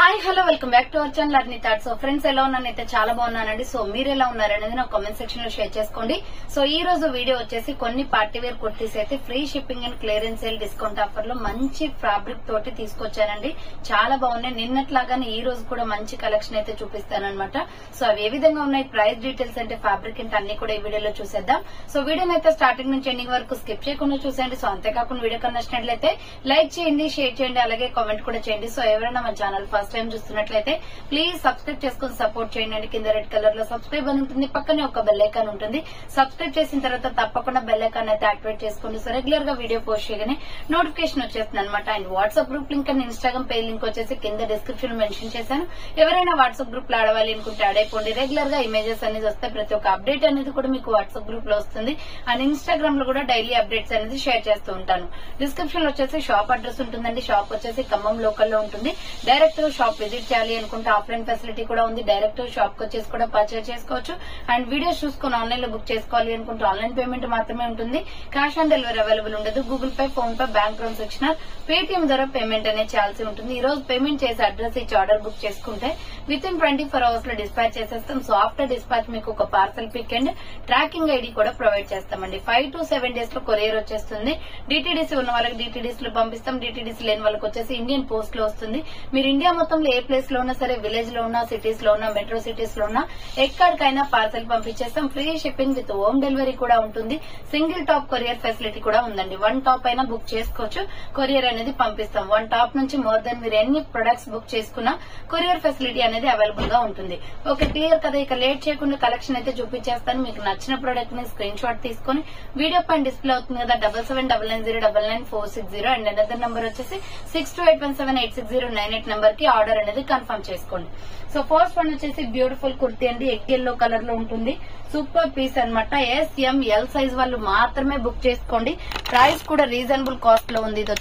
Hi hello welcome back to our channel Arni thoughts. So friends ఎలా ఉన్నానైతే చాలా బాగున్నానండి. So మీరు ఎలా ఉన్నారనేది నా కామెంట్ సెక్షన్ లో షేర్ చేసుకోండి. సో ఈ రోజు వీడియో వచ్చేసి కొన్ని పార్టీ వేర్ కుర్తీస్ అయితే free shipping and clearance sale discount offer లో మంచి ఫ్యాబ్రిక్ తోటి తీసుకొచ్చానండి. చాలా బాగున్నాయి. నిన్నట్లాగానే ఈ రోజు కూడా మంచి కలెక్షన్ అయితే చూపిస్తానన్నమాట. సో అవి ఏ విధంగా ఉన్నాయి, ప్రైస్ డీటెయిల్స్ అంటే ఫ్యాబ్రిక్ అంటే అన్ని కూడా ఈ వీడియోలో చూసేద్దాం. సో వీడియోని అయితే స్టార్టింగ్ నుంచి ఎండింగ్ వరకు స్కిప్ చేయకుండా చూసేయండి. సో అంతేకాకుండా వీడియో కన్నా నచ్చినట్లయితే లైక్ చేయండి, షేర్ చేయండి, అలాగే కామెంట్ కూడా చేయండి. సో ఎవరైనా మన ఛానల్ ఫస్ట్ టైం చూస్తున్నట్లయితే ప్లీజ్ సబ్స్క్రైబ్ చేసుకుని సపోర్ట్ చేయండి. కింద రెడ్ కలర్ లో సబ్స్క్రైబ్ అని ఉంటుంది, పక్కనే ఒక బెల్ ఐకాన్ ఉంటుంది. సబ్స్క్రైబ్ చేసిన తర్వాత తప్పకుండా బెల్ ఐకాన్ అయితే యాక్టివేట్ చేసుకోండి. సో రెగ్యులర్ గా వీడియో పోస్ట్ చేయగానే నోటిఫికేషన్ వచ్చేస్తుంది అనమాట. And WhatsApp group link and Instagram page link వచ్చేసి కింద డిస్క్రిప్షన్ మెన్షన్ చేశాను. ఎవరైనా వాట్సాప్ గ్రూప్ లో ఆడవాలి అనుకుంటే యాడ్ అయిపోండి. రెగ్యులర్ గా ఇమేజెస్ అనేది వస్తాయి. ప్రతి ఒక్క అప్డేట్ అనేది కూడా మీకు వాట్సాప్ గ్రూప్ లో వస్తుంది. అండ్ ఇన్స్టాగ్రామ్ లో కూడా డైలీ అప్డేట్స్ అనేది షేర్ చేస్తూ ఉంటాను. డిస్క్రిప్షన్ లో వచ్చేసి షాప్ అడ్రస్ ఉంటుందండి. షాప్ వచ్చేసి ఖమ్మం లోకల్ లో ఉంటుంది. డైరెక్ట్ షాప్ విజిట్ చేయాలి అనుకుంటే ఆఫ్లైన్ ఫెసిలిటీ కూడా ఉంది. డైరెక్ట్ షాప్ కి వచ్చేసి కూడా పర్చేస్ చేసుకోవచ్చు. అండ్ వీడియోస్ చూసుకుని ఆన్లైన్ లో బుక్ చేసుకోవాలి అనుకుంటే ఆన్లైన్ పేమెంట్ మాత్రమే ఉంటుంది. క్యాష్ ఆన్ డెలివరీ అవైలబుల్ ఉండదు. Google Pay, PhonePe, bank transaction, Paytm ద్వారా పేమెంట్ అనేది చేయాల్సి ఉంటుంది. ఈ రోజు పేమెంట్ చేసి అడ్రస్ ఇచ్చి ఆర్డర్ బుక్ చేసుకుంటే విత్ ఇన్ 24 hours లో డిస్పాచ్ చేసేస్తాం. సో ఆఫ్టర్ డిస్పాచ్ మీకు ఒక parcel pick and tracking ID కూడా ప్రొవైడ్ చేస్తామండి. 5 to 7 days లో కొరియర్ వచ్చేస్తుంది. డిటిడిసి ఉన్న వాళ్ళకి డిటిడిసి లో పంపిస్తాం. డిటిడిసి లేని వాళ్ళకి వచ్చేసి ఇండియన్ పోస్ట్ లో వస్తుంది. మీరు ఇండియా మొత్తంలో ఏ ప్లేస్ లో ఉన్నా సరే, విలేజ్ లో ఉన్నా, సిటీస్ లో ఉన్నా, మెట్రో సిటీస్ లో ఉన్నా, ఎక్కడికైనా పార్సల్ పంపించేస్తాం. Free shipping with home delivery కూడా ఉంటుంది. సింగిల్ టాప్ కొరియర్ ఫెసిలిటీ కూడా ఉందండి. 1 టాప్ అయినా బుక్ చేసుకోవచ్చు. కొరియర్ అనేది పంపిస్తాం. 1 టాప్ నుంచి మోర్ దెన్ మీరు ఎన్ని ప్రొడక్ట్స్ బుక్ చేసుకున్నా కొరియర్ ఫెసిలిటీ అనేది అవైలబుల్ గా ఉంటుంది. ఓకే, క్లియర్ కదా. ఇక లేట్ చేయకుండా కలెక్షన్ అయితే చూపించేస్తాను. మీకు నచ్చిన ప్రొడక్ట్ ని స్క్రీన్ షాట్ తీసుకుని వీడియో పైన డిస్ప్లే అవుతుంది కదా 7799099460 అండ్ అనదర్ నంబర్ వచ్చేసి 6281786098 నంబర్ కి ఆర్డర్ అనేది కన్ఫర్మ్ చేసుకోండి. సో ఫస్ట్ వన్ వచ్చేసి బ్యూటిఫుల్ కుర్తీ అండి. ఎగ్ ఎల్లో కలర్ లో ఉంటుంది. సూపర్ పీస్ అనమాట. SML సైజ్ వాళ్ళు మాత్రమే బుక్ చేసుకోండి. ప్రైస్ కూడా రీజనబుల్ కాస్ట్ లో ఉంది. ఇది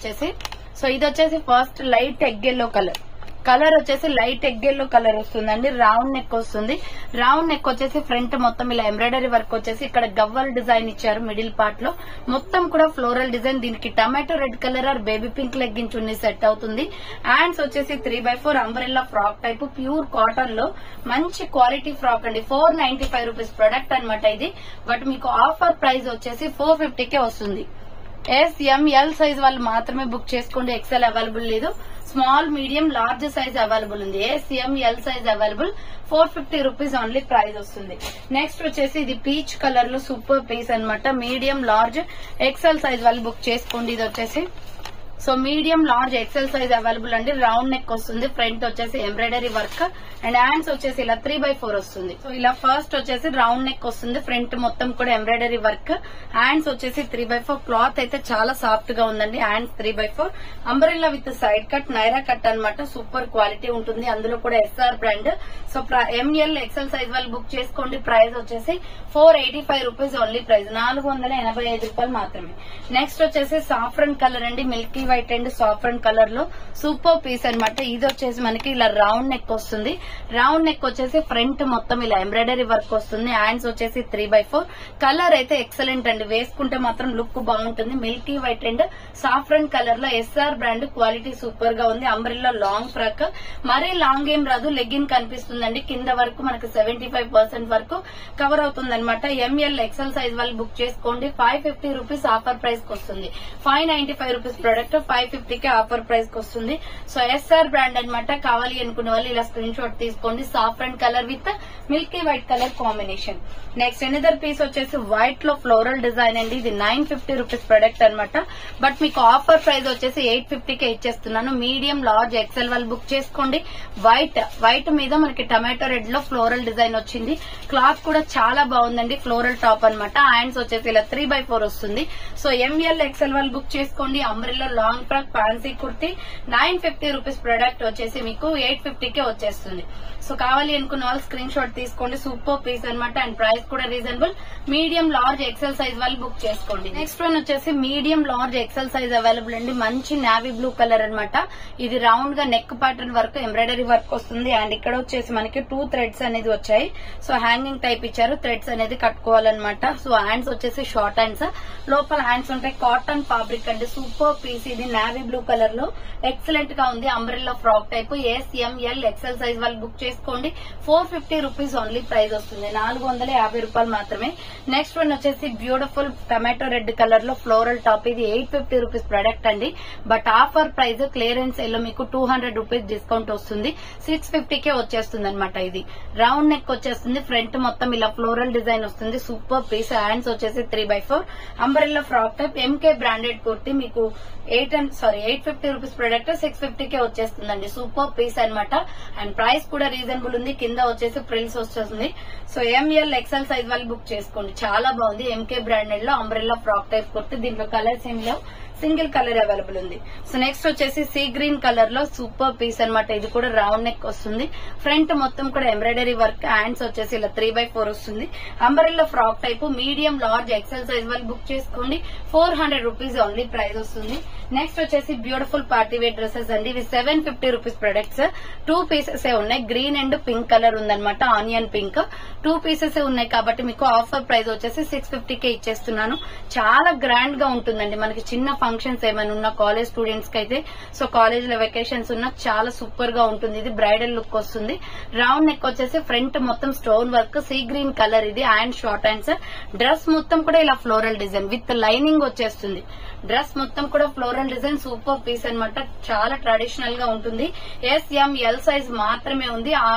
వచ్చేసి first light egg yellow colour వచ్చేసి లైట్ ఎగ్ ఎల్లో కలర్ వస్తుందండి. రౌండ్ నెక్ వస్తుంది. రౌండ్ నెక్ వచ్చేసి ఫ్రంట్ మొత్తం ఇలా ఎంబ్రాయిడరీ వర్క్ వచ్చేసి ఇక్కడ గవ్వల్ డిజైన్ ఇచ్చారు. మిడిల్ పార్ట్ లో మొత్తం కూడా ఫ్లోరల్ డిజైన్. దీనికి tomato red colour or baby pink legging chunni set అవుతుంది. హ్యాండ్స్ వచ్చేసి 3x4 umbrella frock type pure cotton లో మంచి క్వాలిటీ ఫ్రాక్ అండి. 495 రూపీస్ ప్రొడక్ట్ అనమాట ఇది. బట్ మీకు ఆఫర్ ప్రైస్ వచ్చేసి 450 కే వస్తుంది. SML సైజ్ వాళ్ళు మాత్రమే బుక్ చేసుకోండి. ఎక్సెల్ అవైలబుల్ లేదు. Small, medium, large size available ఉంది. SML size available. 450 rupees only price వస్తుంది. నెక్స్ట్ వచ్చేసి ఇది పీచ్ కలర్ లో సూపర్ పీస్ అనమాట. మీడియం, లార్జ్, ఎక్సెల్ సైజ్ వాళ్ళు బుక్ చేసుకోండి. ఇది వచ్చేసి so medium, large, XL size available అండి. రౌండ్ నెక్ వస్తుంది. ఫ్రంట్ వచ్చేసి ఎంబ్రాయిడరీ వర్క్ అండ్ హ్యాండ్స్ వచ్చేసి ఇలా 3x4 వస్తుంది. సో ఇలా ఫస్ట్ వచ్చేసి రౌండ్ నెక్ వస్తుంది. ఫ్రంట్ మొత్తం కూడా ఎంబ్రాయిడరీ వర్క్. హ్యాండ్స్ వచ్చేసి 3x4. క్లాత్ అయితే చాలా సాఫ్ట్ గా ఉందండి. Hands 3x4 umbrella with side cut, Naira cut అనమాట. సూపర్ క్వాలిటీ ఉంటుంది. అందులో కూడా SR brand. So ML, XL size వాళ్ళు బుక్ చేసుకోండి. ప్రైస్ వచ్చేసి 485 రూపీస్ ఓన్లీ ప్రైస్. 485 రూపాయలు మాత్రమే. నెక్స్ట్ వచ్చేసి సాఫ్రన్ కలర్ అండి. Milky white and saffron colour లో సూపర్ పీస్ అనమాట. ఇది వచ్చేసి మనకి ఇలా రౌండ్ నెక్ వస్తుంది. రౌండ్ నెక్ వచ్చేసి ఫ్రంట్ మొత్తం ఇలా ఎంబ్రాయిడరీ వర్క్ వస్తుంది. హ్యాండ్స్ వచ్చేసి 3x4. కలర్ అయితే ఎక్సలెంట్ అండి. వేసుకుంటే మాత్రం లుక్ బాగుంటుంది. Milky white and saffron colour లో SR బ్రాండ్. క్వాలిటీ సూపర్ గా ఉంది. Umbrella long frock. మరీ లాంగ్ ఏం రాదు. లెగ్గిన్ కనిపిస్తుందండి. కింద వరకు మనకి 75% వరకు కవర్ అవుతుంది అనమాట. ML, ఎక్సెల్ సైజ్ వాళ్ళు బుక్ చేసుకోండి. 550 రూపీస్ ఆఫర్ ప్రైస్ కి వస్తుంది. 595 రూపీస్ ప్రొడక్ట్ 550 కి ఆఫర్ ప్రైస్ కి వస్తుంది. సో SR బ్రాండ్ అనమాట. కావాలి అనుకునే వాళ్ళు ఇలా స్క్రీన్ షాట్ తీసుకోండి. Saffron colour with milky white colour combination. Next another piece వచ్చేసి వైట్ లో ఫ్లోరల్ డిజైన్ అండి. ఇది 950 రూపీస్ ప్రొడక్ట్ అనమాట. బట్ మీకు ఆఫర్ ప్రైస్ వచ్చేసి 850 కే ఇచ్చేస్తున్నాను. మీడియం, లార్జ్, ఎక్సెల్ వాళ్ళు బుక్ చేసుకోండి. వైట్ మీద మనకి టమాటో రెడ్ లో ఫ్లోరల్ డిజైన్ వచ్చింది. క్లాత్ కూడా చాలా బాగుందండి. ఫ్లోరల్ టాప్ అనమాట. హ్యాండ్స్ వచ్చేసి ఇలా 3x4 వస్తుంది. సో ML, ఎక్సెల్ వాళ్ళు బుక్ చేసుకోండి. Umbrella long frock fancy kurti 950 rupees product వచ్చేసి మీకు 850 కే వచ్చేస్తుంది. సో కావాలి అనుకున్న వాళ్ళు స్క్రీన్ షాట్ తీసుకోండి. సూపర్ పీస్ అనమాట. అండ్ ప్రైస్ కూడా reasonable. Medium, large, XL size వాళ్ళు బుక్ చేసుకోండి. నెక్స్ట్ వన్ వచ్చేసి medium, large, XL size available అండి. మంచి నావీ బ్లూ కలర్ అనమాట. ఇది రౌండ్ గా neck pattern work, embroidery work వస్తుంది. అండ్ ఇక్కడ వచ్చేసి మనకి 2 థ్రెడ్స్ అనేది వచ్చాయి. సో హ్యాంగింగ్ టైప్ ఇచ్చారు. థ్రెడ్స్ అనేది కట్టుకోవాలన్నమాట. సో హ్యాండ్స్ వచ్చేసి షార్ట్ హ్యాండ్స్. లోపల హ్యాండ్స్ ఉంటాయి. కాటన్ ఫ్యాబ్రిక్ అండి. సూపర్ పీస్ ఇది నావీ బ్లూ కలర్ లో ఎక్సలెంట్ గా ఉంది. Umbrella frock type SML XL size వాళ్ళు బుక్ చేసుకోండి. 450 రూపీస్ ఓన్లీ ప్రైస్ వస్తుంది, 450 రూపాయలు మాత్రమే. నెక్స్ట్ వన్ వచ్చేసి బ్యూటిఫుల్ టమాటో రెడ్ కలర్ లో ఫ్లోరల్ టాప్. ఇది 850 రూపీస్ ప్రొడక్ట్ అండి. But offer price clearance sale లో మీకు 200 రూపీస్ డిస్కౌంట్ వస్తుంది, 650కే వచ్చేస్తుంది అనమాట. ఇది రౌండ్ నెక్ వచ్చేస్తుంది, ఫ్రంట్ మొత్తం ఇలా ఫ్లోరల్ డిజైన్ వస్తుంది. Super piece. హ్యాండ్స్ వచ్చేసి 3/4 umbrella frock type. MK branded kurti మీకు 850 రూపీస్ ప్రొడక్ట్ 650కే వచ్చేస్తుందండి. సూపర్ పీస్ అనమాట. అండ్ ప్రైస్ కూడా రీజనబుల్ ఉంది. కింద వచ్చేసి ప్రిల్స్ వచ్చేస్తుంది. సో ML XL సైజ్ వాళ్ళు బుక్ చేసుకోండి. చాలా బాగుంది. MK బ్రాండెడ్ లో అంబ్రెల్లా ఫ్రాక్ టైప్ కుర్తి. దీంట్లో కలర్స్ ఏమి లేవు, సింగిల్ కలర్ అవైలబుల్ ఉంది. సో నెక్స్ట్ వచ్చేసి సీ గ్రీన్ కలర్ లో సూపర్ పీస్ అనమాట. ఇది కూడా రౌండ్ నెక్ వస్తుంది, ఫ్రంట్ మొత్తం కూడా ఎంబ్రాయిడరీ వర్క్. హ్యాండ్స్ వచ్చేసి ఇలా 3/4 వస్తుంది. Umbrella frock type medium large XL size వాళ్ళు బుక్ చేసుకోండి. 400 రూపీస్ ఓన్లీ ప్రైస్ వస్తుంది. నెక్స్ట్ వచ్చేసి బ్యూటిఫుల్ పార్టీ వేర్ డ్రెస్సెస్ అండి. ఇవి 750 రూపీస్ ప్రొడక్ట్స్. 2 పీసెస్ ఉన్నాయి. గ్రీన్ అండ్ పింక్ కలర్ ఉందన్నమాట, ఆనియన్ పింక్. 2 పీసెస్ ఉన్నాయి కాబట్టి మీకు ఆఫర్ ప్రైస్ వచ్చేసి 650కే ఇచ్చేస్తున్నాను. చాలా గ్రాండ్ గా ఉంటుందండి. మనకి చిన్న ఫంక్షన్స్ ఏమైనా ఉన్న కాలేజ్ స్టూడెంట్స్ కి అయితే, సో కాలేజ్ లో వెకేషన్స్ ఉన్న చాలా సూపర్ గా ఉంటుంది. ఇది బ్రైడల్ లుక్ వస్తుంది. రౌండ్ నెక్ వచ్చేసి ఫ్రంట్ మొత్తం stone work, see green colour. ఇది అండ్ షార్ట్ హ్యాండ్స్. డ్రెస్ మొత్తం కూడా ఇలా ఫ్లోరల్ డిజైన్ విత్ లైనింగ్ వచ్చేస్తుంది. డ్రెస్ మొత్తం కూడా ఫ్లోరల్ డిజైన్. సూపర్ పీస్ అనమాట. చాలా ట్రెడిషనల్ గా ఉంటుంది. SML సైజ్ మాత్రమే ఉంది. ఆ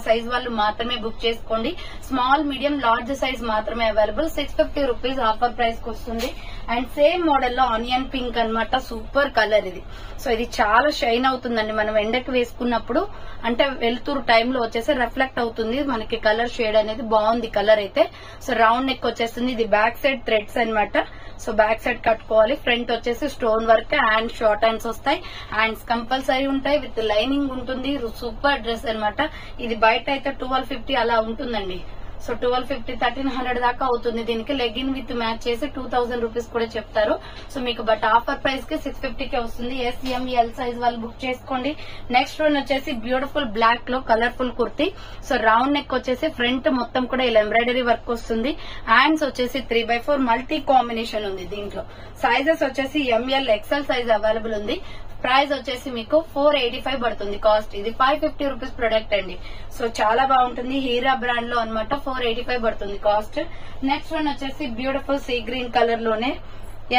సైజ్ వాళ్ళు మాత్రమే బుక్ చేసుకోండి. స్మాల్ మీడియం లార్జ్ సైజ్ మాత్రమే అవైలబుల్. 650 రూపీస్ ఆఫర్ ప్రైస్ కి వస్తుంది. అండ్ సేమ్ మోడల్ లో ఆనియన్ పింక్ అనమాట. సూపర్ కలర్ ఇది. సో ఇది చాలా షైన్ అవుతుందండి. మనం ఎండకి వేసుకున్నప్పుడు అంటే వెలుతురు టైంలో వచ్చేసి రిఫ్లెక్ట్ అవుతుంది మనకి కలర్ షేడ్ అనేది. బాగుంది కలర్ అయితే. సో రౌండ్ నెక్ వచ్చేస్తుంది. ఇది బ్యాక్ సైడ్ థ్రెడ్స్ అనమాట. సో బ్యాక్ సైడ్ కట్టుకోవాలి. ఫ్రంట్ వచ్చేసి stone work and short hands వస్తాయి. హ్యాండ్స్ కంపల్సరీ ఉంటాయి, విత్ లైనింగ్ ఉంటుంది. సూపర్ డ్రెస్ అనమాట. ఇది బయట అయితే 1250 అలా ఉంటుందండి. సో 1250 1300 దాకా అవుతుంది. దీనికి లెగిన్ విత్ మ్యాచ్ చేసి 2000 రూపీస్ కూడా చెప్తారు. సో మీకు బట్ ఆఫర్ ప్రైస్ కి 650కే వస్తుంది. SML సైజ్ వాళ్ళు బుక్ చేసుకోండి. నెక్స్ట్ వన్ వచ్చేసి బ్యూటిఫుల్ బ్లాక్ లో colourful kurti. So round neck వచ్చేసి ఫ్రంట్ మొత్తం కూడా ఇలా ఎంబ్రాయిడరీ వర్క్ వస్తుంది. హ్యాండ్స్ వచ్చేసి 3/4 మల్టీ కాంబినేషన్ ఉంది. దీంట్లో సైజెస్ వచ్చేసి ML XL సైజ్ అవైలబుల్ ఉంది. ప్రైస్ వచ్చేసి మీకు 485 పడుతుంది కాస్ట్. ఇది 550 రూపీస్ ప్రొడక్ట్ అండి. సో చాలా బాగుంటుంది. హీరా బ్రాండ్ లో అనమాట. 485 పడుతుంది కాస్ట్. నెక్స్ట్ వన్ వచ్చేసి బ్యూటిఫుల్ సీ గ్రీన్ కలర్ లోనే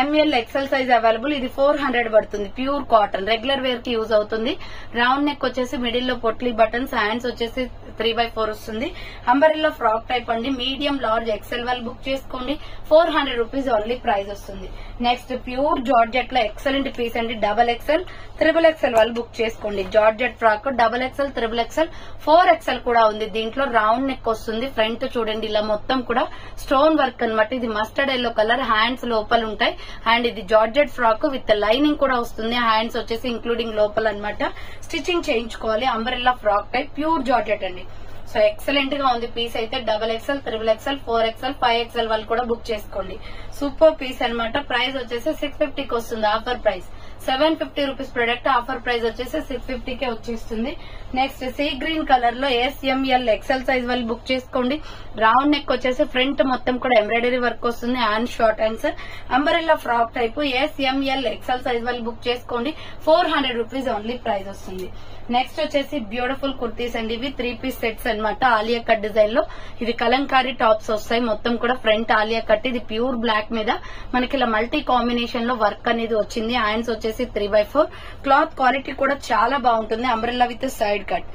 ML XL సైజ్ అవైలబుల్. ఇది 400 పడుతుంది. ప్యూర్ కాటన్, రెగ్యులర్ వేర్ కి యూజ్ అవుతుంది. రౌండ్ నెక్ వచ్చేసి మిడిల్ లో పొట్లీ బటన్స్. హ్యాండ్స్ వచ్చేసి 3/4 వస్తుంది. అంబ్రెల్లా ఫ్రాక్ టైప్ అండి. మీడియం లార్జ్ XL వాళ్ళు బుక్ చేసుకోండి. 400 రూపీస్ ఓన్లీ ప్రైస్ వస్తుంది. నెక్స్ట్ ప్యూర్ జార్జెట్ లో ఎక్సలెంట్ పీస్ అండి. XXL, XXL వాళ్ళు బుక్ చేసుకోండి. Georgette frock XXL, XXL, 4XL కూడా ఉంది. దీంట్లో రౌండ్ నెక్ వస్తుంది. ఫ్రంట్ చూడండి ఇలా మొత్తం కూడా స్టోన్ వర్క్ అనమాట. ఇది మస్టర్డ్ ఎల్లో కలర్. హ్యాండ్స్ లోపల ఉంటాయి. అండ్ ఇది జార్జెట్ ఫ్రాక్ విత్ లైనింగ్ కూడా వస్తుంది. హ్యాండ్స్ వచ్చేసి ఇంక్లూడింగ్ లోపల అనమాట. స్టిచ్చింగ్ చేయించుకోవాలి. Umbrella frock type pure georgette అండి. సో ఎక్సలెంట్ గా ఉంది పీస్ అయితే. XXL, XXL, 4XL, 5XL వాళ్ళు కూడా బుక్ చేసుకోండి. సూపర్ పీస్ అనమాట. ప్రైస్ వచ్చేసి 650కి వస్తుంది. Offer price 750 rupees product. Offer price వచ్చేసి 650కే వచ్చేస్తుంది. నెక్స్ట్ సీ గ్రీన్ కలర్ లో SML XL సైజ్ వాళ్ళు బుక్ చేసుకోండి. రౌండ్ నెక్ వచ్చేసి ఫ్రంట్ మొత్తం కూడా ఎంబ్రాయిడరీ వర్క్ వస్తుంది. And short hands. Umbrella frock type SML XL size వాళ్ళు బుక్ చేసుకోండి. 400 రూపీస్ ఓన్లీ ప్రైస్ వస్తుంది. నెక్స్ట్ వచ్చేసి బ్యూటిఫుల్ కుర్తీస్ అండి. ఇవి 3 పీస్ సెట్స్ అనమాట. ఆలియా కట్ డిజైన్ లో ఇవి కలంకారీ టాప్స్ వస్తాయి. మొత్తం కూడా ఫ్రంట్ ఆలియా కట్. ఇది ప్యూర్ బ్లాక్ మీద మనకి ఇలా మల్టీ కాంబినేషన్ లో వర్క్ అనేది వచ్చింది. హ్యాండ్స్ వచ్చేసి 3/4. క్లాత్ క్వాలిటీ కూడా చాలా బాగుంటుంది. Umbrella with side cut,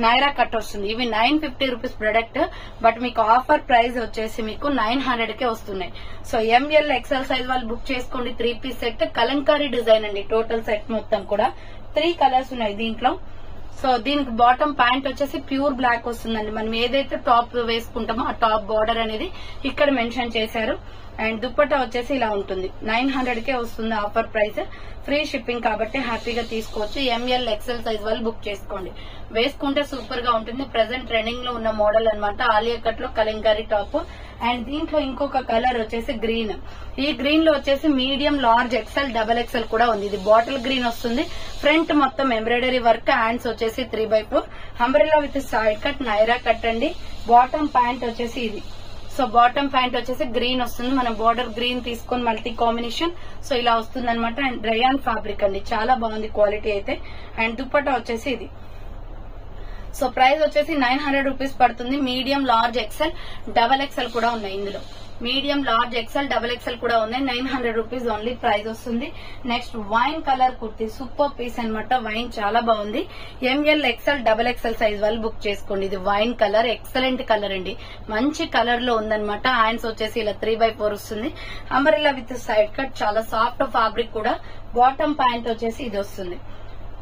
Naira cut వస్తుంది. ఇవి 950 రూపీస్ ప్రొడక్ట్. బట్ మీకు ఆఫర్ ప్రైస్ వచ్చేసి మీకు 900కే వస్తున్నాయి. సో ML XL సైజ్ వాళ్ళు బుక్ చేసుకోండి. 3 పీస్ సెట్ కలంకారీ డిజైన్ అండి. టోటల్ సెట్ మొత్తం కూడా 3 కలర్స్ ఉన్నాయి దీంట్లో. సో దీనికి బాటమ్ ప్యాంట్ వచ్చేసి ప్యూర్ బ్లాక్ వస్తుందండి. మనం ఏదైతే టాప్ వేసుకుంటామో ఆ టాప్ బార్డర్ అనేది ఇక్కడ మెన్షన్ చేశారు. అండ్ దుప్పట్టా వచ్చేసి ఇలా ఉంటుంది. 900కే వస్తుంది ఆఫర్ ప్రైస్. ఫ్రీ షిప్పింగ్ కాబట్టి హ్యాపీగా తీసుకోవచ్చు. ML XL సైజ్ వాళ్ళు బుక్ చేసుకోండి. వేసుకుంటే సూపర్ గా ఉంటుంది. ప్రెసెంట్ ట్రెండింగ్ లో ఉన్న మోడల్ అనమాట. ఆలియా కట్ లో కలంకారీ టాప్. అండ్ దీంట్లో ఇంకొక కలర్ వచ్చేసి గ్రీన్. ఈ గ్రీన్ లో వచ్చేసి మీడియం లార్జ్ XL, XXL కూడా ఉంది. ఇది బాటిల్ గ్రీన్ వస్తుంది. ఫ్రంట్ మొత్తం ఎంబ్రాయిడరీ వర్క్. హ్యాండ్స్ వచ్చేసి 3/4. Umbrella with side cut, Naira cut అండి. బాటమ్ ప్యాంట్ వచ్చేసి ఇది. సో బాటమ్ ప్యాంట్ వచ్చేసి గ్రీన్ వస్తుంది, మనం బోర్డర్ గ్రీన్ తీసుకొని మల్టీ కాంబినేషన్. సో ఇలా వస్తుంది అనమాట. అండ్ రేయాన్ ఫ్యాబ్రిక్ అండి, చాలా బాగుంది క్వాలిటీ అయితే. అండ్ దుపట్టా వచ్చేసి ఇది. సో ప్రైస్ వచ్చేసి 900 రూపీస్ పడుతుంది. Medium, large, XL, double XL కూడా ఉన్నాయి ఇందులో. Medium, large, XL, double XL కూడా ఉన్నాయి. 900 రూపీస్ ఓన్లీ ప్రైస్ వస్తుంది. Next wine colour kurti, super piece అనమాట. వైన్ చాలా బాగుంది. M L, XL, double XL size వాళ్ళు బుక్ చేసుకోండి. ఇది వైన్ కలర్, ఎక్సలెంట్ కలర్ అండి, మంచి కలర్ లో ఉందన్నమాట. హ్యాండ్స్ వచ్చేసి ఇలా 3x4 వస్తుంది. అంబ్రెల్లా విత్ సైడ్ కట్, చాలా సాఫ్ట్ ఫ్యాబ్రిక్ కూడా. బాటమ్ ప్యాంట్ వచ్చేసి ఇది వస్తుంది.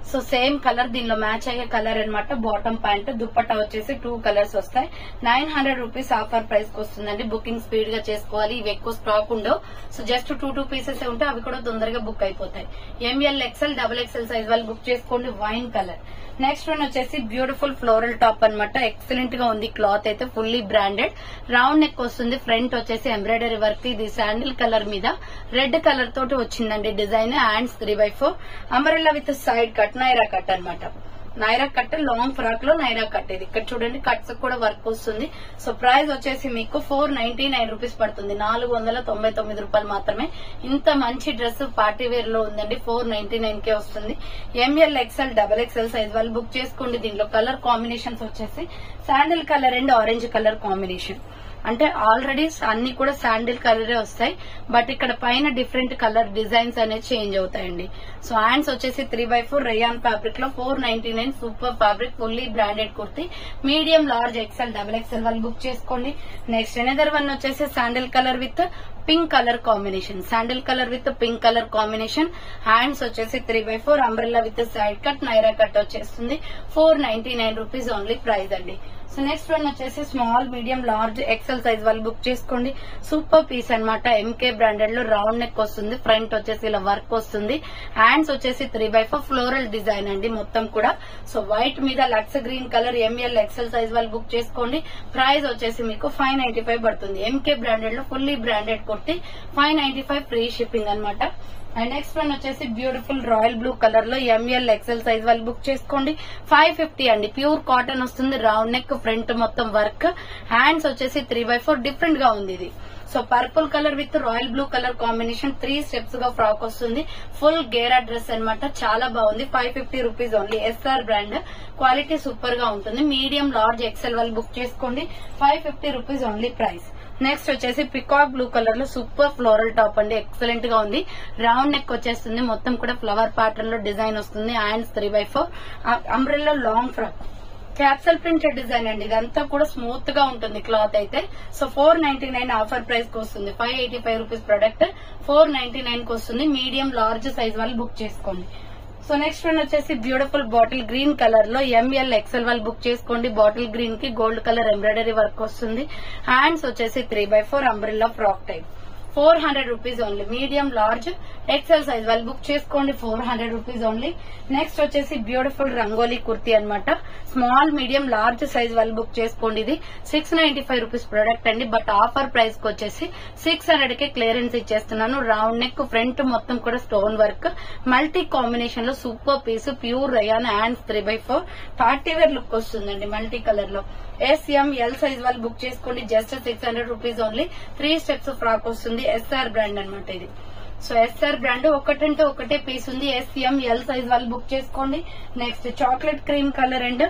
సో సేమ్ కలర్, దీనిలో మ్యాచ్ అయ్యే కలర్ అనమాట బాటమ్ ప్యాంట్. దుపట్టా వచ్చేసి 2 కలర్స్ వస్తాయి. 900 రూపీస్ ఆఫర్ ప్రైస్ కి వస్తుందండి. బుకింగ్ స్పీడ్ గా చేసుకోవాలి, ఇవి ఎక్కువ స్టాక్ ఉండవు. సో జస్ట్ 2 పీసెస్ ఉంటే అవి కూడా తొందరగా బుక్ అయిపోతాయి. M L, XL, double XL size వాళ్ళు బుక్ చేసుకోండి. Wine colour. నెక్స్ట్ వన్ వచ్చేసి బ్యూటిఫుల్ ఫ్లోరల్ టాప్ అనమాట. ఎక్సలెంట్ గా ఉంది క్లాత్ అయితే, ఫుల్లీ బ్రాండెడ్. రౌండ్ నెక్ వస్తుంది. ఫ్రంట్ వచ్చేసి ఎంబ్రాయిడరీ వర్క్. ఇది శాండిల్ కలర్ మీద రెడ్ కలర్ తోటి వచ్చిందండి design. Hands 3x4. Umbrella with side cut, Naira cut అనమాట. నైరా కట్, లాంగ్ ఫ్రాక్ లో నైరా కట్. ఇది ఇక్కడ చూడండి, కట్స్ కూడా వర్క్ వస్తుంది. సో ప్రైస్ వచ్చేసి మీకు 499 రూపీస్ పడుతుంది. 499 రూపాయలు మాత్రమే. ఇంత మంచి డ్రెస్ పార్టీ వేర్ లో ఉందండి. 499 కే వస్తుంది. M L, XL, double XL size వాళ్ళు బుక్ చేసుకోండి. దీనిలో కలర్ కాంబినేషన్స్ వచ్చేసి sandal colour and orange colour combination. అంటే ఆల్రెడీ అన్ని కూడా శాండిల్ కలరే వస్తాయి, బట్ ఇక్కడ పైన డిఫరెంట్ కలర్ డిజైన్స్ అనేది చేంజ్ అవుతాయండి. సో హ్యాండ్స్ వచ్చేసి 3x4 రేయాన్ ఫ్యాబ్రిక్ లో 499. Super fabric, fully branded kurti. Medium, large, XL, double XL వాళ్ళు బుక్ చేసుకోండి. నెక్స్ట్ ఎనదర్ వన్ వచ్చేసి sandal colour with pink colour combination. Sandal colour with pink colour combination. Hands వచ్చేసి 3x4, umbrella with side cut, Naira cut వచ్చేస్తుంది. 499 rupees only price అండి. So next one వచ్చేసి small, medium, large, XL size వాళ్ళు book చేసుకోండి. Super piece అనమాట. M K branded లో round neck వస్తుంది. Front వచ్చేసి ఇలా వర్క్ వస్తుంది. హ్యాండ్స్ వచ్చేసి 3x4 ఫ్లోరల్ డిజైన్ అండి మొత్తం కూడా. సో వైట్ మీద lux green colour. M L, XL size వాళ్ళు బుక్ చేసుకోండి. ప్రైస్ వచ్చేసి మీకు 595 పడుతుంది. ఎంకే బ్రాండెడ్ లో fully branded kurti 595 free shipping అనమాట. అండ్ నెక్స్ట్ వన్ వచ్చేసి బ్యూటిఫుల్ రాయల్ బ్లూ కలర్ లో ఎంఎల్, ఎక్సెల్ సైజ్ వాళ్ళు బుక్ చేసుకోండి. 550 అండి. ప్యూర్ కాటన్ వస్తుంది. రౌండ్ నెక్, ఫ్రంట్ మొత్తం వర్క్. హ్యాండ్స్ వచ్చేసి 3x4. డిఫరెంట్ గా ఉంది ఇది. So purple colour with royal blue colour combination. 3 steps గా ఫ్రాక్ వస్తుంది. ఫుల్ గేరా డ్రెస్ అనమాట. చాలా బాగుంది. 550 rupees only. S R brand, quality super గా ఉంటుంది. మీడియం, లార్జ్, ఎక్సెల్ వాళ్ళు బుక్ చేసుకోండి. 550 రూపీస్ ఓన్లీ ప్రైస్. నెక్స్ట్ వచ్చేసి పికాక్ బ్లూ కలర్ లో సూపర్ ఫ్లోరల్ టాప్ అండి. ఎక్సలెంట్ గా ఉంది. రౌండ్ నెక్ వచ్చేస్తుంది. మొత్తం కూడా ఫ్లవర్ ప్యాటర్న్ లో డిజైన్ వస్తుంది. Hands 3x4. Umbrella long frock, capsule printed design అండి. ఇదంతా కూడా స్మూత్ గా ఉంటుంది క్లాత్ అయితే. సో 499 ఆఫర్ ప్రైస్ కి వస్తుంది. 585 రూపీస్ ప్రొడక్ట్ 499 కి వస్తుంది. మీడియం, లార్జ్ సైజ్ వాళ్ళు బుక్ చేసుకోండి. సో నెక్స్ట్ వన్ వచ్చేసి బ్యూటిఫుల్ బాటిల్ గ్రీన్ కలర్ లో ఎంఎల్, ఎక్సెల్ వాళ్ళు బుక్ చేసుకోండి. బాటిల్ గ్రీన్ కి గోల్డ్ కలర్ ఎంబ్రాయిడరీ వర్క్ వస్తుంది. హ్యాండ్స్ వచ్చేసి 3x4 umbrella frock type. 400 rupees only. Medium, large, XL size వాళ్ళు బుక్ చేసుకోండి. 400 రూపీస్ ఓన్లీ. నెక్స్ట్ వచ్చేసి బ్యూటిఫుల్ రంగోలీ కుర్తీ అనమాట. స్మాల్, మీడియం, లార్జ్ సైజ్ వాళ్ళు బుక్ చేసుకోండి. ఇది 695 రూపీస్ ప్రొడక్ట్ అండి. బట్ ఆఫర్ ప్రైస్ కి వచ్చేసి 600 కే క్లియరెన్స్ ఇచ్చేస్తున్నాను. రౌండ్ నెక్, ఫ్రంట్ మొత్తం కూడా స్టోన్ వర్క్, మల్టీ కాంబినేషన్ లో super piece. Pure rayon. Hands 3x4. Party wear look వస్తుందండి మల్టీ కలర్ లో. ఎల్ సైజ్ వాళ్ళు బుక్ చేసుకోండి. Just 600 rupees only. 3 steps frock వస్తుంది. ఎస్ఆర్ బ్రాండ్ అనమాట ఇది. సో ఎస్ఆర్ బ్రాండ్ ఒకటంటే ఒకటే పీస్ ఉంది. ఎల్ సైజ్ వాళ్ళు బుక్ చేసుకోండి. Next chocolate cream colour and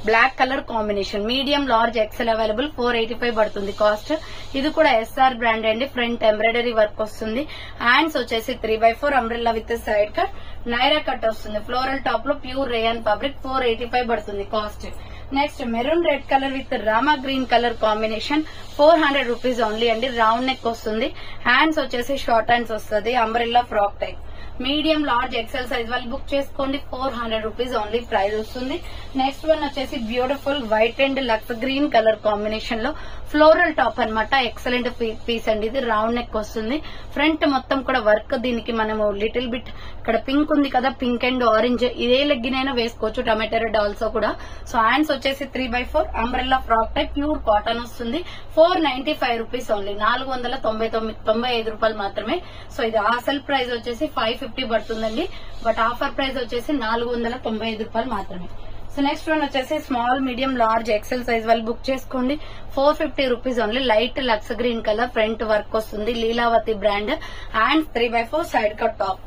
black colour combination. Medium, large, XL available. 485 పడుతుంది కాస్ట్. ఇది కూడా ఎస్ఆర్ బ్రాండ్ అండి. ఫ్రంట్ ఎంబ్రాయిడరీ వర్క్ వస్తుంది. హ్యాండ్స్ వచ్చేసి 3x4 umbrella with side cut, Naira cut వస్తుంది. ఫ్లోరల్ టాప్ లో ప్యూర్ రేయాన్ ఫ్యాబ్రిక్. 485 పడుతుంది cost. Next maroon red colour with Rama green colour combination. 400 rupees only అండి. రౌండ్ నెక్ వస్తుంది. హ్యాండ్స్ వచ్చేసి short hands వస్తుంది. Umbrella frock type. Medium, large, XL size వాళ్ళు book చేసుకోండి. 400 rupees only price వస్తుంది. Next one వచ్చేసి beautiful white and lux green colour combination లో floral top అనమాట. ఎక్సలెంట్ పీస్ అండి. ఇది రౌండ్ నెక్ వస్తుంది. ఫ్రంట్ మొత్తం కూడా వర్క్. దీనికి మనము లిటిల్ బిట్ ఇక్కడ పింక్ ఉంది కదా, పింక్ అండ్ ఆరెంజ్, ఇదే లెగ్గినైనా వేసుకోవచ్చు. టమాటో రెడ్ ఆల్సో కూడా. సో హ్యాండ్స్ వచ్చేసి 3x4 umbrella frock type. Pure cotton వస్తుంది. 495 రూపీస్ ఓన్లీ. 495 రూపాయలు మాత్రమే. సో ఇది అసలు ప్రైస్ వచ్చేసి 550 పడుతుందండి. బట్ ఆఫర్ ప్రైస్ వచ్చేసి 495 రూపాయలు మాత్రమే. సో నెక్స్ట్ వన్ వచ్చేసి small medium large XL size వాళ్ళు బుక్ చేసుకోండి. 450 rupees only. Light lux green colour front work వస్తుంది, Leelavati brand and 3x4 side cut top.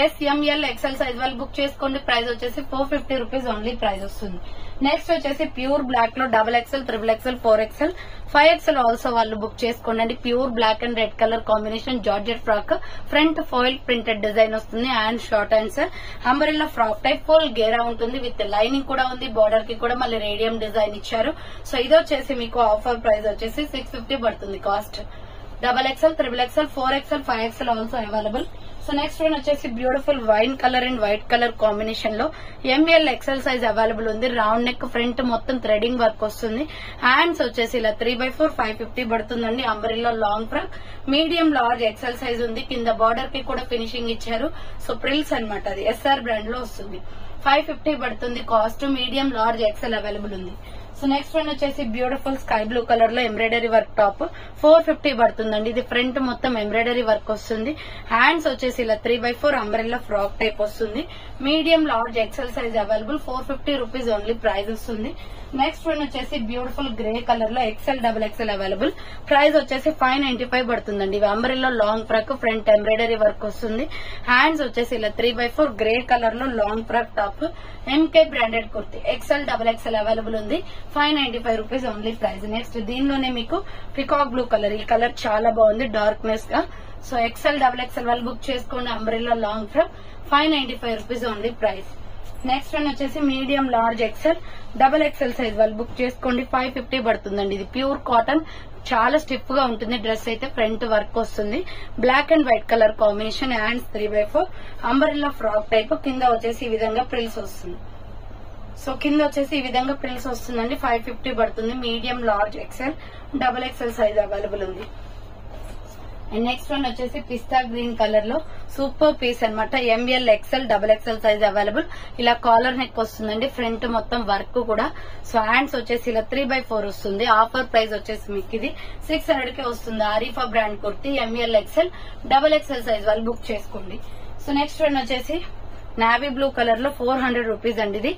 SML XL size వాళ్ళు బుక్ చేసుకోండి. ప్రైస్ వచ్చేసి 450 రూపీస్ ఓన్లీ ప్రైస్ వస్తుంది. Next వచ్చేసి pure black లో XXL, XXL, 4XL, 5XL also వాళ్ళు book చేసుకోండి. Pure black and red colour combination georgette frock, front foil printed design వస్తుంది and short hands, umbrella frock type, full గేరా ఉంటుంది with lining కూడా ఉంది. బార్డర్ కి కూడా మళ్ళీ రేడియం డిజైన్ ఇచ్చారు. సో ఇది వచ్చేసి మీకు ఆఫర్ ప్రైస్ వచ్చేసి 650 పడుతుంది cost. XXL, XXL, 4XL, 5XL also available. So next one వచ్చేసి beautiful wine colour and white colour combination లో ML ఎక్సెల్ సైజ్ అవైలబుల్ ఉంది. రౌండ్ నెక్ ఫ్రంట్ మొత్తం థ్రెడింగ్ వర్క్ వస్తుంది. హ్యాండ్స్ వచ్చేసి ఇలా 3x4 550 పడుతుందండి. Umbrella long frock, medium large XL size ఉంది. కింద బార్డర్ కి కూడా ఫినిషింగ్ ఇచ్చారు. సో ప్రిల్స్ అన్నమాట, అది SR బ్రాండ్ లో వస్తుంది. 550 పడుతుంది cost. Medium large XL available ఉంది. సో నెక్స్ట్ వన్ వచ్చేసి బ్యూటిఫుల్ స్కై బ్లూ కలర్ లో ఎంబ్రాయిడరీ వర్క్ టాప్ 450 పడుతుందండి. ఇది ఫ్రంట్ మొత్తం ఎంబ్రాయిడరీ వర్క్ వస్తుంది. హ్యాండ్స్ వచ్చేసి ఇలా 3x4 అంబ్రెల్లా ఫ్రాక్ టైప్ వస్తుంది. Medium large XL size available. 450 rupees only price వస్తుంది. నెక్స్ట్ వన్ వచ్చేసి బ్యూటిఫుల్ గ్రే కలర్ లో XL, XXL అవైలబుల్. ప్రైస్ వచ్చేసి 595 పడుతుందండి. ఇవి umbrella long frock, front embroidery work వస్తుంది. హ్యాండ్స్ వచ్చేసి ఇలా 3x4 గ్రే కలర్ లో long frock top, MK branded kurti. XL, XXL available ఉంది. 595 రూపీస్ ఓన్లీ ప్రైస్. నెక్స్ట్ దీనిలోనే మీకు పికాక్ బ్లూ కలర్, ఈ కలర్ చాలా బాగుంది డార్క్నెస్ గా. సో XL, XXL వాళ్ళు బుక్ చేసుకోండి. Umbrella long frock 595 rupees only price. Next one వచ్చేసి medium large XL, XXL size వాళ్ళు బుక్ చేసుకోండి. 550 పడుతుందండి. ఇది ప్యూర్ కాటన్, చాలా స్టిఫ్ గా ఉంటుంది డ్రెస్ అయితే. ఫ్రంట్ వర్క్ వస్తుంది. Black and white colour combination, hands 3x4 umbrella frock type. కింద వచ్చేసి ఈ విధంగా ప్రిల్స్ వస్తుంది. సో కింద వచ్చేసి ఈ విధంగా ప్రిల్స్ వస్తుందండి. 550 పడుతుంది. Medium large XL, XXL size available ఉంది. అండ్ నెక్స్ట్ వన్ వచ్చేసి పిస్తా గ్రీన్ కలర్ లో సూపర్ పీస్ అన్నమాట. ML XL, XXL size available. ఇలా కాలర్ నెక్ వస్తుందండి. ఫ్రంట్ మొత్తం వర్క్ కూడా. సో హ్యాండ్స్ వచ్చేసి ఇలా 3x4 వస్తుంది. ఆఫర్ ప్రైస్ వచ్చేసి మీకు ఇది 600 కే వస్తుంది. Arifa brand kurti ML XL, XXL size వాళ్ళు బుక్ చేసుకోండి. సో నెక్స్ట్ వన్ వచ్చేసి నావీ బ్లూ కలర్ లో 400 రూపీస్ అండి. ఇది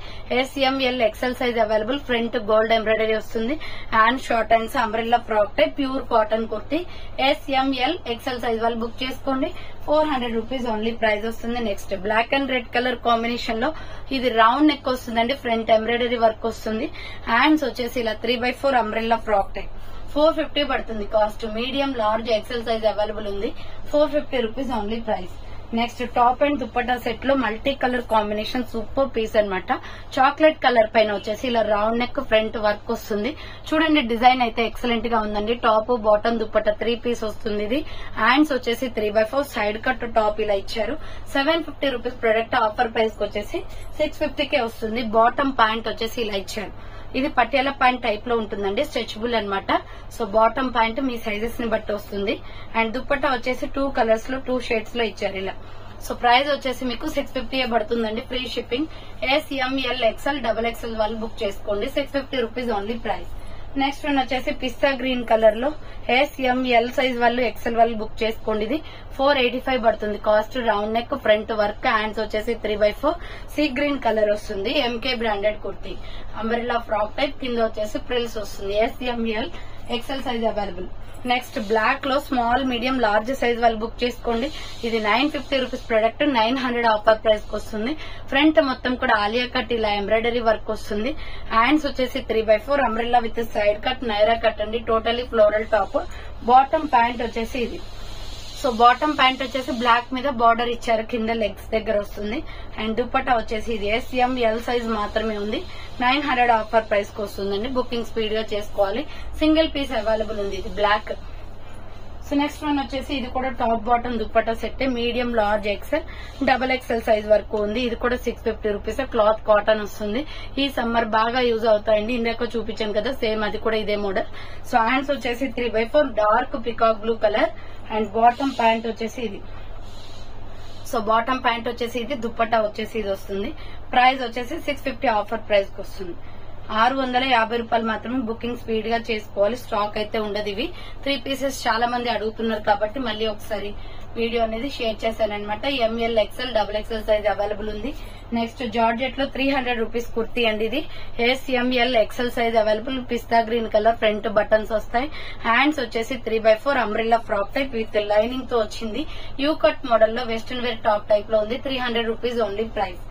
SML XL size available. Front gold embroidery వస్తుంది. Hand short hands, umbrella frock type, pure cotton kurti. SML XL size వాళ్ళు book చేసుకోండి. 400 rupees only price వస్తుంది. Next black and red colour combination లో ఇది round neck వస్తుందండి. Front embroidery work వస్తుంది. Hands వచ్చేసి ఇలా 3x4 అంబ్రెల్లా ఫ్రాక్ టైప్. 450 పడుతుంది cost. Medium large XL size available ఉంది. 450 rupees only price. Next top and dupatta set లో multi colour combination super piece అన్నమాట. చాక్లెట్ కలర్ పైన వచ్చేసి ఇలా రౌండ్ నెక్ ఫ్రంట్ వర్క్ వస్తుంది. చూడండి డిజైన్ అయితే ఎక్సలెంట్ గా ఉందండి. టాప్ బాటమ్ దుపట్టా 3 పీస్ వస్తుంది. ఇది హ్యాండ్స్ వచ్చేసి 3x4 సైడ్ కట్ టాప్ ఇలా ఇచ్చారు. 750 రూపీస్ ప్రొడక్ట్. ఆఫర్ ప్రైస్ కి వచ్చేసి 650 కే వస్తుంది. బాటమ్ ప్యాంట్ వచ్చేసి ఇలా ఇచ్చారు. ఇది పటియాలా ప్యాంట్ టైప్ లో ఉంటుందండి. స్ట్రెచబుల్ అన్నమాట. సో బాటమ్ ప్యాంట్ మీ సైజెస్ ని బట్టి వస్తుంది. అండ్ దుపట్టా వచ్చేసి 2 కలర్స్ లో 2 షేడ్స్ లో ఇచ్చారు ఇలా. సో ప్రైస్ వచ్చేసి మీకు 650 పడుతుందండి. Free shipping. SML XL, XXL వాళ్ళు బుక్ చేసుకోండి. 650 rupees only price. Next one వచ్చేసి పిస్తా గ్రీన్ కలర్ లో SML సైజ్ వాళ్ళు XL వాళ్ళు బుక్ చేసుకోండి. ఇది 485 పడుతుంది cost. Round neck front work. Hands వచ్చేసి 3x4 సీ గ్రీన్ కలర్ వస్తుంది. MK branded kurti. Umbrella frock type. కింద వచ్చేసి ప్రిల్స్ వస్తుంది. SML XL size available. Next black లో స్మాల్ మీడియం లార్జ్ సైజ్ వాళ్ళు బుక్ చేసుకోండి. ఇది 950 రూపీస్ ప్రొడక్ట్. 900 ఆఫర్ ప్రైస్ కి వస్తుంది. ఫ్రంట్ మొత్తం కూడా ఆలియా కట్ ఇలా ఎంబ్రాయిడరీ వర్క్ వస్తుంది. హ్యాండ్స్ వచ్చేసి 3x4 umbrella with side cut, Naira cut అండి. Totally floral top. Bottom pant వచ్చేసి ఇది. సో బాటమ్ ప్యాంట్ వచ్చేసి బ్లాక్ మీద బార్డర్ ఇచ్చారు. కింద లెగ్స్ దగ్గర వస్తుంది. అండ్ దుపట్టా వచ్చేసి ఇది SML సైజ్ మాత్రమే ఉంది. 900 ఆఫర్ ప్రైస్ కి వస్తుందండి. బుకింగ్ స్పీడ్ గా చేసుకోవాలి. సింగిల్ పీస్ అవైలబుల్ ఉంది. ఇది బ్లాక్. సో నెక్స్ట్ వన్ వచ్చేసి ఇది కూడా top bottom dupatta set. Medium large XL, XXL size వరకు ఉంది. ఇది కూడా 650 రూపీస్. క్లాత్ కాటన్ వస్తుంది. ఈ సమ్మర్ బాగా యూజ్ అవుతాయండి. ఇందాక చూపించాను కదా సేమ్ అది కూడా ఇదే మోడల్. సో హ్యాండ్స్ వచ్చేసి 3x4 dark peacock blue colour. And bottom pant వచ్చేసి ఇది. సో బాటమ్ ప్యాంట్ వచ్చేసి ఇది. దుపట్టా వచ్చేసి ఇది వస్తుంది. ప్రైస్ వచ్చేసి 650 ఆఫర్ ప్రైస్ కి వస్తుంది. 650 రూపాయలు మాత్రమే. బుకింగ్ స్పీడ్ గా చేసుకోవాలి. స్టాక్ అయితే ఉండదు. ఇవి 3 పీసెస్ చాలా మంది అడుగుతున్నారు కాబట్టి మళ్ళీ ఒకసారి వీడియో అనేది షేర్ చేశాను అనమాట. M L XL double XL size available ఉంది. నెక్స్ట్ జార్జెట్ లో 300 రూపీస్ కుర్తీ అండి. ఇది ఎస్ఎంఎల్ ఎక్స్ఎల్ సైజ్ అవైలబుల్. పిస్తా గ్రీన్ కలర్ ఫ్రంట్ బటన్స్ వస్తాయి. హ్యాండ్స్ వచ్చేసి 3/4 umbrella frock type with lining తో వచ్చింది. యూ కట్ మోడల్ లో వెస్టర్న్ వేర్ టాప్ టైప్ లో ఉంది. 300 రూపీస్ ఓన్లీ ప్రైస్.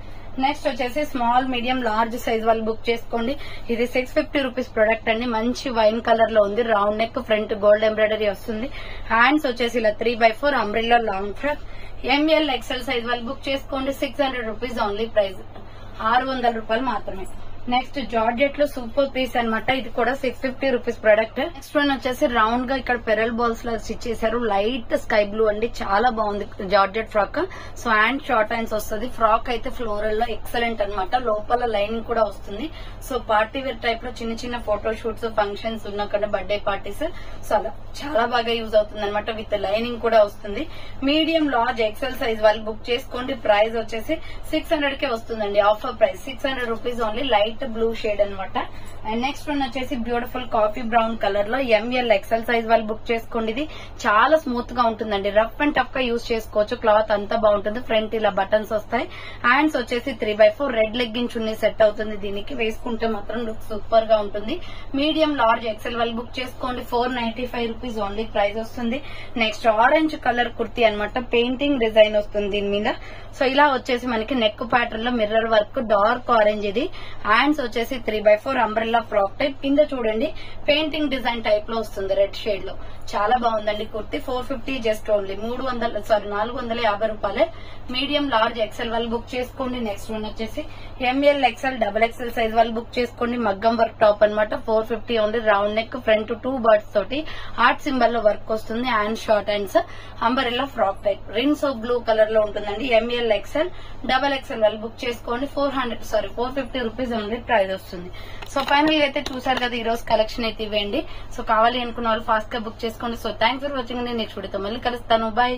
నెక్స్ట్ వచ్చేసి స్మాల్ మీడియం లార్జ్ సైజ్ వాళ్ళు బుక్ చేసుకోండి. ఇది 650 రూపీస్ ప్రొడక్ట్ అండి. మంచి వైన్ కలర్ లో ఉంది. Round neck front gold embroidery వస్తుంది. హ్యాండ్స్ వచ్చేసి ఇలా 3/4 umbrella long frock. M L XL size వాళ్ళు బుక్ చేసుకోండి. 600 రూపీస్ ఓన్లీ ప్రైస్. 600 రూపాయలు మాత్రమే. నెక్స్ట్ జార్జెట్ లో సూపర్ పీస్ అనమాట. ఇది కూడా 650 రూపీస్ ప్రొడక్ట్. నెక్స్ట్ వన్ వచ్చేసి రౌండ్ గా ఇక్కడ పెరల్ బాల్స్ లో స్టిచ్ చేశారు. లైట్ స్కై బ్లూ అండి. చాలా బాగుంది georgette frock. So hand short hands వస్తుంది. ఫ్రాక్ అయితే ఫ్లోరల్ లో ఎక్సలెంట్ అనమాట. లోపల లైనింగ్ కూడా వస్తుంది. సో పార్టీ వేర్ టైప్ లో చిన్న చిన్న ఫోటో షూట్స్ ఫంక్షన్స్ ఉన్న కదా, బర్త్డే పార్టీస్, సో అలా చాలా బాగా యూజ్ అవుతుంది అనమాట. విత్ లైనింగ్ కూడా వస్తుంది. మీడియం లార్జ్ ఎక్సెల్ సైజ్ వాళ్ళు బుక్ చేసుకోండి. ప్రైస్ వచ్చేసి 600 కే వస్తుందండి. Offer price 600 rupees only. Light blue shade అనమాట. అండ్ నెక్స్ట్ వన్ వచ్చేసి బ్యూటిఫుల్ కాఫీ బ్రౌన్ కలర్ లో ఎంఎల్ ఎక్సెల్ సైజ్ వాళ్ళు బుక్ చేసుకోండి. ఇది చాలా స్మూత్ గా ఉంటుందండి. రఫ్ అండ్ టఫ్ గా యూజ్ చేసుకోవచ్చు. క్లాత్ అంతా బాగుంటుంది. ఫ్రంట్ ఇలా బటన్స్ వస్తాయి. హ్యాండ్స్ వచ్చేసి 3/4 రెడ్ లెగ్గిన్ చున్నీ సెట్ అవుతుంది. దీనికి వేసుకుంటే మాత్రం లుక్ సూపర్ గా ఉంటుంది. మీడియం లార్జ్ ఎక్సెల్ వాళ్ళు బుక్ చేసుకోండి. 495 రూపీస్ ఓన్లీ ప్రైస్ వస్తుంది. నెక్స్ట్ ఆరెంజ్ కలర్ కుర్తీ అనమాట. పెయింటింగ్ డిజైన్ వస్తుంది దీని మీద. సో ఇలా వచ్చేసి మనకి నెక్ ప్యాటర్న్ లో మిర్రర్ వర్క్, డార్క్ ఆరెంజ్. ఇది హ్యాండ్స్ వచ్చేసి 3/4 అంబ్రెల్లా ఫ్రాక్ టైప్. కింద చూడండి పెయింటింగ్ డిజైన్ టైప్ లో వస్తుంది రెడ్ షేడ్ లో. చాలా బాగుందండి కుర్తి. 450 జస్ట్ ఓన్లీ 450 రూపాయలే. మీడియం లార్జ్ ఎక్సెల్ వాళ్ళు బుక్ చేసుకోండి. నెక్స్ట్ వన్ వచ్చేసి M L XL double XL size వాళ్ళు బుక్ చేసుకోండి. మగ్గం వర్క్ టాప్ అనమాట. 450 only. Round neck front 2 birds తోటి హార్ట్ సింబల్ లో వర్క్ వస్తుంది. Hand short hands umbrella frock type. Rinse of blue colour లో ఉంటుందండి. ఎంఎల్ ఎక్సెల్ డబల్ ఎక్సెల్ వాళ్ళు బుక్ చేసుకోండి. 450 రూపీస్ ఓన్లీ ప్రైస్ వస్తుంది. సో ఫైనల్ గా అయితే చూసారు కదా ఈ రోజు కలెక్షన్ అయితే ఇవ్వండి. సో కావాలి అనుకున్న వాళ్ళు ఫాస్ట్ గా బుక్ చేసుకోండి. So thanks for watching. Next వీడియోతో మళ్ళీ కలుస్తాను. బాయ్.